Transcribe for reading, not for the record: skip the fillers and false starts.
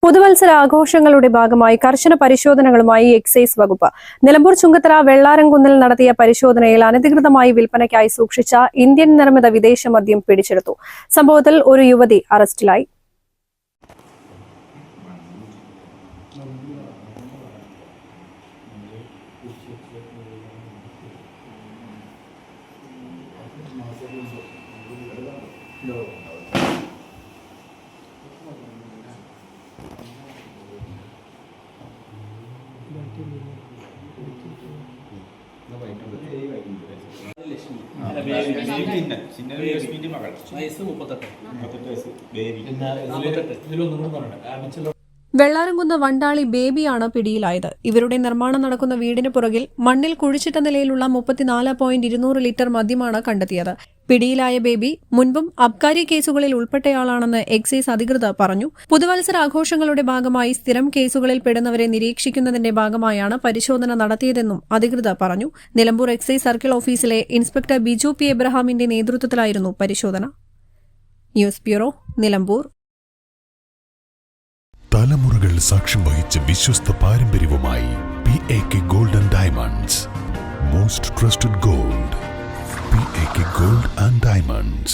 പുതുവത്സര ആഘോഷങ്ങളുടെ ഭാഗമായി കർശന പരിശോധനകളുമായി എക്സൈസ് വകുപ്പ്. നിലമ്പൂർ ചുങ്കത്തറ വെള്ളാരംകുന്നിൽ നടത്തിയ പരിശോധനയിൽ അനധികൃതമായി വിൽപ്പനയ്ക്കായി സൂക്ഷിച്ച ഇന്ത്യൻ നിർമ്മിത വിദേശ മദ്യം പിടിച്ചെടുത്തു. സംഭവത്തിൽ ഒരു യുവതി അറസ്റ്റിലായി. വെള്ളാരംകുന്ന് വണ്ടാളി ബേബിയാണ് പിടിയിലായത്. ഇവരുടെ നിർമ്മാണം നടക്കുന്ന വീടിന് പുറകിൽ മണ്ണിൽ കുഴിച്ചിട്ട നിലയിലുള്ള 34.200 ലിറ്റർ മദ്യമാണ് കണ്ടെത്തിയത്. പിടിയിലായ ബേബി മുൻപും അബ്കാരി കേസുകളിൽ ഉൾപ്പെട്ടയാളാണെന്ന് എക്സൈസ് അധികൃതർ പറഞ്ഞു. പുതുവത്സര ആഘോഷങ്ങളുടെ ഭാഗമായി സ്ഥിരം കേസുകളിൽ പെടുന്നവരെ നിരീക്ഷിക്കുന്നതിന്റെ ഭാഗമായാണ് പരിശോധന നടത്തിയതെന്നും അധികൃതർ പറഞ്ഞു. നിലമ്പൂർ എക്സൈസ് സർക്കിൾ ഓഫീസിലെ ഇൻസ്പെക്ടർ ബിജു പി എബ്രഹാമിന്റെ നേതൃത്വത്തിലായിരുന്നു പരിശോധന. News bureau, Nilambur. തലമുറകൾ സാക്ഷ്യം വഹിച്ച വിശ്വസ്ത പാരമ്പര്യവുമായി PAK Gold and Diamonds. Most trusted gold. PAK Gold and Diamonds.